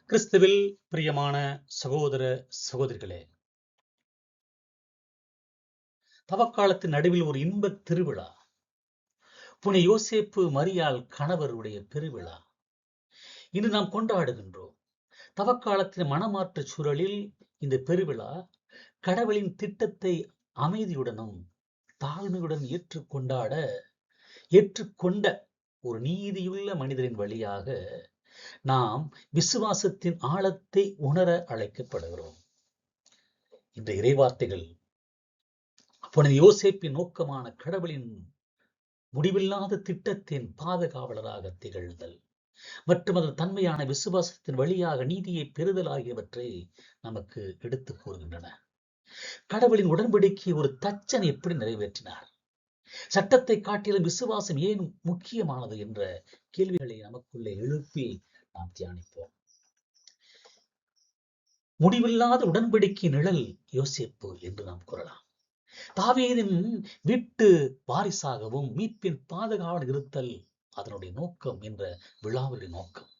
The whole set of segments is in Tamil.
கிறிஸ்துவில் பிரியமான சகோதர சகோதரிகளே, தவக்காலத்தின் நடுவில் ஒரு இன்பத் திருவிழா. புனித யோசேப்பு மரியாள் கணவருடைய பெருவிழா இன்று நாம் கொண்டாடுகின்றோம். தவக்காலத்தின் மனமாற்ற சூழலில் இந்த பெருவிழா கடவுளின் திட்டத்தை அமைதியுடனும் தாழ்மையுடன் ஏற்றுக்கொண்ட ஒரு நீதியுள்ள மனிதரின் வழியாக நாம் விசுவாசத்தின் ஆழத்தை உணர அழைக்கப்படுகிறோம். இந்த இறைவார்த்தைகள் புனித யோசேப்பின் நோக்கமான கடவுளின் முடிவில்லாத திட்டத்தின் பாதுகாவலராக திகழ்தல் மற்றும் அதன் தன்மையான விசுவாசத்தின் வழியாக நீதியை பெறுதல் ஆகியவற்றை நமக்கு எடுத்துக் கூறுகின்றன. கடவுளின் உடன்படிக்கை ஒரு தச்சன் எப்படி நிறைவேற்றினார், சட்டத்தை காட்டிலும் விசுவாசம் ஏன் முக்கியமானது என்ற கேள்விகளை நமக்குள்ளே எழுப்பி நாம் தியானிப்போம். முடிவில்லாத உடன்படிக்கை நிழல் யோசேப்பு என்று நாம் கூறலாம். தாவீதின் வீட்டு வாரிசாகவும் மீட்பின் பாதுகாவலர் இருத்தல் அதனுடைய நோக்கம் என்ற விழாவுடைய நோக்கம்.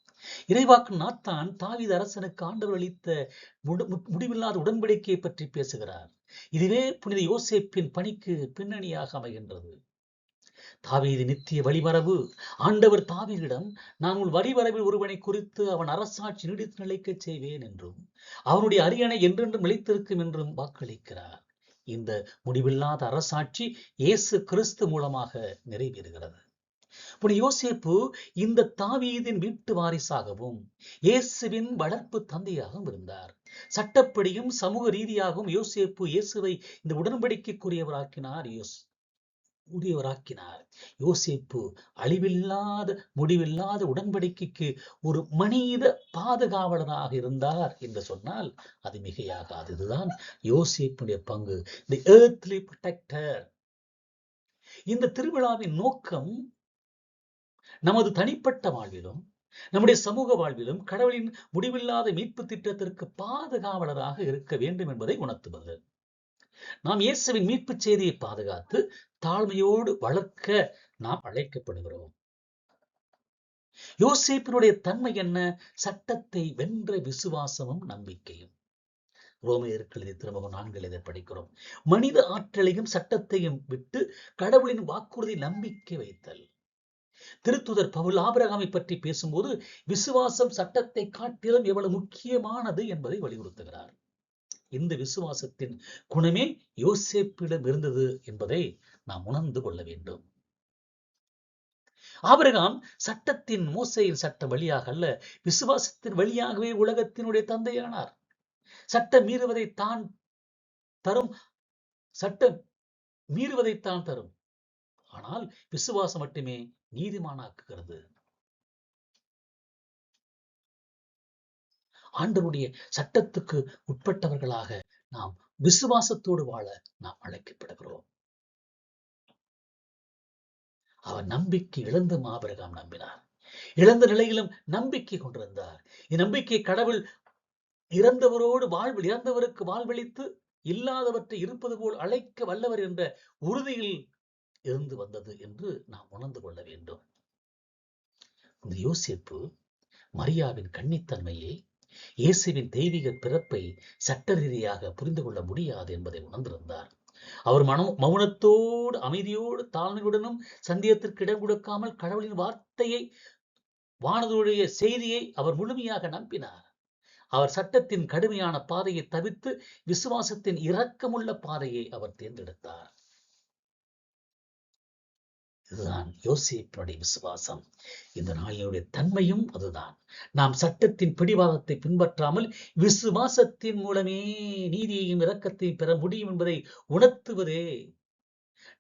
இறைவாக்கு நாத்தான் தாவீது அரசனுக்கு ஆண்டவர் அளித்த முடிவில்லாத உடன்படிக்கையை பற்றி பேசுகிறார். இதுவே புனித யோசேப்பின் பணிக்கு பின்னணியாக அமைகின்றது. தாவீது நித்திய வழிமரபு. ஆண்டவர் தாவீதிடம், நான் உன் வழிமரபில் ஒருவனை குறித்து அவன் அரசாட்சி நீடித்து நிலைக்கச் செய்வேன் என்றும் அவனுடைய அரியணை என்றென்றும் நிலைத்திருக்கும் என்றும் வாக்களிக்கிறார். இந்த முடிவில்லாத அரசாட்சி இயேசு கிறிஸ்து மூலமாக நிறைவேறுகிறது. புனித யோசேப்பு இந்த தாவீதின் வீட்டு வாரிசாகவும் இயேசுவின் வளர்ப்பு தந்தையாகவும் இருந்தார். சட்டப்படியும் சமூக ரீதியாகவும் யோசேப்பு இயேசுவை இந்த உடன்படிக்கைக்குரியவராக்கினார். யோசேப்பு அழிவில்லாத முடிவில்லாத உடன்படிக்கைக்கு ஒரு மனித பாதுகாவலராக இருந்தார் என்று சொன்னால் அது மிகையாகாது. இதுதான் யோசேப்புடைய பங்கு, தி எர்த்லி ப்ரொடெக்டர். இந்த திருவிழாவின் நோக்கம் நமது தனிப்பட்ட வாழ்விலும் நம்முடைய சமூக வாழ்விலும் கடவுளின் முடிவில்லாத மீட்பு திட்டத்திற்கு பாதுகாவலராக இருக்க வேண்டும் என்பதை உணர்த்துவது. நாம் இயேசுவின் மீட்பு செய்தியை பாதுகாத்து தாழ்மையோடு வளர்க்க நாம் அழைக்கப்படுகிறோம். யோசேப்பினுடைய தன்மை என்ன? சட்டத்தை வென்ற விசுவாசமும் நம்பிக்கையும். ரோமையருக்கு எழுதிய திருமுகம் 4 இதை படிக்கிறோம். மனித ஆற்றலையும் சட்டத்தையும் விட்டு கடவுளின் வாக்குறுதி நம்பிக்கை வைத்தல். திருத்துதர் பவுல் ஆபிரகாமை பற்றி பேசும்போது விசுவாசம் சட்டத்தை காட்டிலும் எவ்வளவு முக்கியமானது என்பதை வலியுறுத்துகிறார். இந்த விசுவாசத்தின் குணமே யோசேப்பிடம் இருந்தது என்பதை நாம் உணர்ந்து கொள்ள வேண்டும். ஆபிரகாம் சட்டத்தின் மோசேயின் சட்ட வழியாக அல்ல, விசுவாசத்தின் வழியாகவே உலகத்தினுடைய தந்தையானார். சட்டம் மீறுவதைத்தான் தரும், ஆனால் விசுவாசம் மட்டுமே நீதிமானாக்குகிறது. ஆண்டவருடைய சட்டத்துக்கு உட்பட்டவர்களாக நாம் விசுவாசத்தோடு வாழ நாம் அழைக்கப்படுகிறோம். அவர் நம்பிக்கை இழந்து ஆபிரகாம் நம்பினார். இழந்த நிலையிலும் நம்பிக்கை கொண்டிருந்தார். இந்நம்பிக்கை கடவுள் இறந்தவருக்கு வாழ்வளித்து இல்லாதவற்றை இருப்பது போல் அழைக்க வல்லவர் என்ற உறுதியில் இருந்து வந்தது என்று நாம் உணர்ந்து கொள்ள வேண்டும். இந்த யோசேப்பு மரியாவின் கன்னித்தன்மையை, இயேசுவின் தெய்வீக பிறப்பை சட்ட ரீதியாக புரிந்து கொள்ள முடியாது என்பதை உணர்ந்திருந்தார். அவர் மௌனத்தோடு அமைதியோடு தாழ்மையுடனும் சந்தேகத்திற்கு இடம் கொடுக்காமல் கடவுளின் வார்த்தையை, வானதுடைய செய்தியை அவர் முழுமையாக நம்பினார். அவர் சட்டத்தின் கடுமையான பாதையை தவிர்த்து விசுவாசத்தின் இரக்கமுள்ள பாதையை அவர் தேர்ந்தெடுத்தார். இதுதான் யோசேப்பினுடைய விசுவாசம். இந்த நாளினுடைய தன்மையும் அதுதான். நாம் சட்டத்தின் பிடிவாதத்தை பின்பற்றாமல் விசுவாசத்தின் மூலமே நீதியையும் இரக்கத்தையும் பெற முடியும் என்பதை உணர்த்துவதே.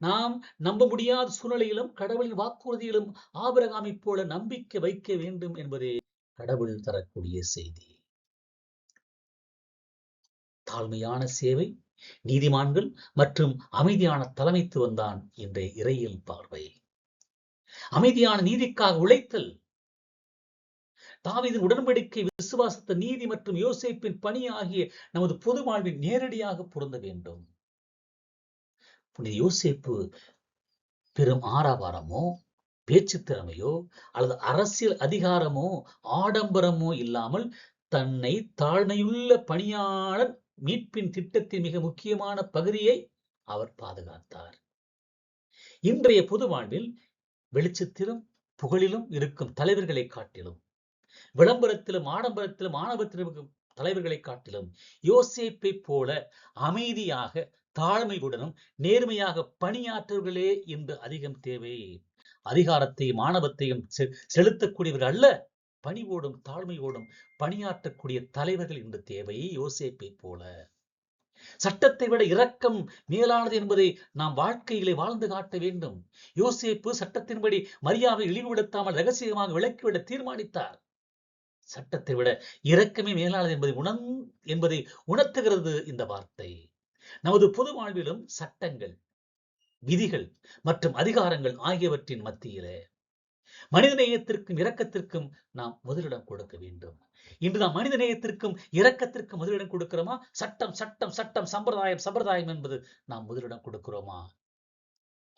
நாம் நம்ப முடியாத சூழ்நிலையிலும் கடவுளின் வாக்குறுதியிலும் ஆபிரகாமைப் போல நம்பிக்கை வைக்க வேண்டும் என்பதே கடவுள் தரக்கூடிய செய்தி. தாழ்மையான சேவை, நீதிமான்கள் மற்றும் அமைதியான தலைமைத்துவம் தான் இன்றைய இறையியல் பார்வை. அமைதியான நீதிக்காக உழைத்தல். தாவீதின் உடன்படிக்கை, விசுவாசத்த நீதி மற்றும் யோசேப்பின் பணி ஆகிய நமது பொது வாழ்வில் நேரடியாக பொருந்த வேண்டும். புனித யோசேப்பு பெரும் ஆரவாரமோ பேச்சு திறமையோ அல்லது அரசியல் அதிகாரமோ ஆடம்பரமோ இல்லாமல் தன்னை தாழ்மையுள்ள பணியாளர் மீட்பின் திட்டத்தின் மிக முக்கியமான பகுதியை அவர் பாதுகாத்தார். இன்றைய பொது வாழ்வில் வெளிச்சத்திலும் புகழிலும் இருக்கும் தலைவர்களை காட்டிலும், விளம்பரத்திலும் ஆடம்பரத்திலும் ஆணவத்திலும் இருக்கும் தலைவர்களை காட்டிலும் யோசேப்பை போல அமைதியாக தாழ்மையுடனும் நேர்மையாக பணியாற்றவர்களே இன்று அதிகம் தேவை. அதிகாரத்தையும் ஆணவத்தையும் செலுத்தக்கூடியவர்கள் அல்ல, பணிவோடும் தாழ்மையோடும் பணியாற்றக்கூடிய தலைவர்கள் இன்று தேவை. யோசேப்பை போல சட்டத்தை விட இரக்கம் மேலானது என்பதை நாம் வாழ்க்கையிலே வாழ்ந்து காட்ட வேண்டும். யோசேப்பு சட்டத்தின்படி மரியாதை இழிவுபடுத்தாமல் ரகசியமாக விலக்கிவிட தீர்மானித்தார். சட்டத்தை விட இரக்கமே மேலானது என்பதை உணர்த்துகிறது இந்த வார்த்தை. நமது பொது வாழ்விலும் சட்டங்கள், விதிகள் மற்றும் அதிகாரங்கள் ஆகியவற்றின் மத்தியிலே மனிதநேயத்திற்கும் இரக்கத்திற்கும் நாம் முதலிடம் கொடுக்க வேண்டும். இன்று நாம் மனிதநேயத்திற்கும் இரக்கத்திற்கும் முதலிடம் கொடுக்கிறோமா? சட்டம் சட்டம் சட்டம், சம்பிரதாயம் சம்பிரதாயம் என்பது நாம் முதலிடம் கொடுக்கிறோமா?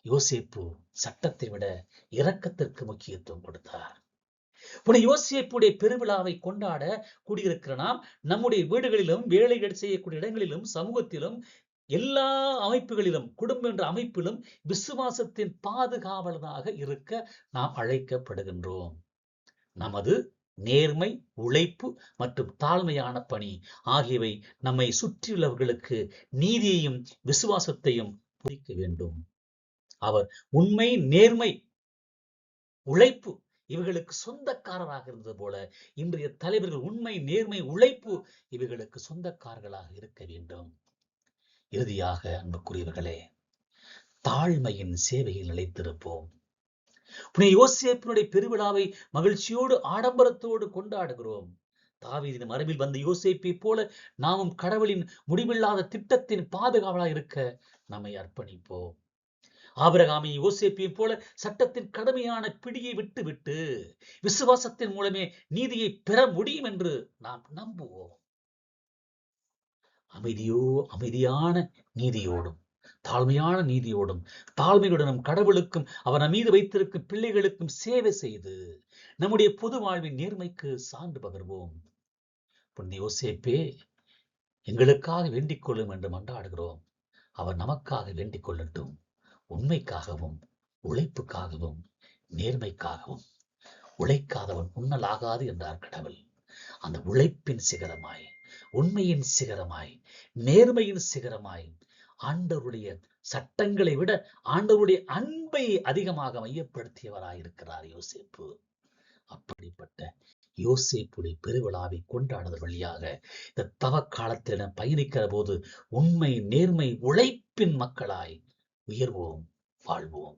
யோசேப்பு சட்டத்தை விட இரக்கத்திற்கு முக்கியத்துவம் கொடுத்தார். யோசேப்புடைய பெருவிழாவை கொண்டாட கூடியிருக்கிற நாம் நம்முடைய வீடுகளிலும், வேலைகள் செய்யக்கூடிய இடங்களிலும், சமூகத்திலும், எல்லா அமைப்புகளிலும், குடும்பம் என்ற அமைப்பிலும் விசுவாசத்தின் பாதுகாவலனாக இருக்க நாம் அழைக்கப்படுகின்றோம். நமது நேர்மை, உழைப்பு மற்றும் தாழ்மையான பணி ஆகியவை நம்மை சுற்றியுள்ளவர்களுக்கு நீதியையும் விசுவாசத்தையும் புரிக்க வேண்டும். அவர் உண்மை, நேர்மை, உழைப்பு இவர்களுக்கு சொந்தக்காரராக இருந்தது போல இன்றைய தலைவர்கள் உண்மை, நேர்மை, உழைப்பு இவர்களுக்கு சொந்தக்காரர்களாக இருக்க வேண்டும். இறுதியாக அன்புக்குரியவர்களே, தாழ்மையின் சேவையில் நிலைத்திருப்போம். யோசேப்பினுடைய பெருவிழாவை மகிழ்ச்சியோடு ஆடம்பரத்தோடு கொண்டாடுகிறோம். தாவீதின் மரபில் வந்த யோசேப்பை போல நாமும் கடவுளின் முடிவில்லாத திட்டத்தின் பாதுகாவலாக இருக்க நம்மை அர்ப்பணிப்போம். ஆபிரகாமை யோசேப்பை போல சட்டத்தின் கடுமையான பிடியை விட்டுவிட்டு விசுவாசத்தின் மூலமே நீதியை பெற முடியும் என்று நாம் நம்புவோம். அமைதியான நீதியோடும் தாழ்மையான நீதியோடும் தாழ்மையுடனும் கடவுளுக்கும் அவர் மீது வைத்திருக்கும் பிள்ளைகளுக்கும் சேவை செய்து நம்முடைய பொது வாழ்வின் நேர்மைக்கு சான்று பகர்வோம். புனித யோசேப்பே, எங்களுக்காக வேண்டிக் கொள்ளும் என்று மன்றாடுகிறோம். அவர் நமக்காக வேண்டிக் கொள்ளட்டும். உண்மைக்காகவும் உழைப்புக்காகவும் நேர்மைக்காகவும். உழைக்காதவன் உண்ணலாகாது என்றார் கடவுள். அந்த உழைப்பின் சிகரமாய், உண்மையின் சிகரமாய், நேர்மையின் சிகரமாய் ஆண்டவருடைய சட்டங்களை விட ஆண்டவருடைய அன்பை அதிகமாக மையப்படுத்தியவராயிருக்கிறார் யோசேப்பு. அப்படிப்பட்ட யோசேப்புடைய பெருவிழாவை கொண்டாடுதல் வழியாக இந்த தவ காலத்தில் பயணிக்கிற போது உண்மை, நேர்மை, உழைப்பின் மக்களாய் உயர்வோம், வாழ்வோம்.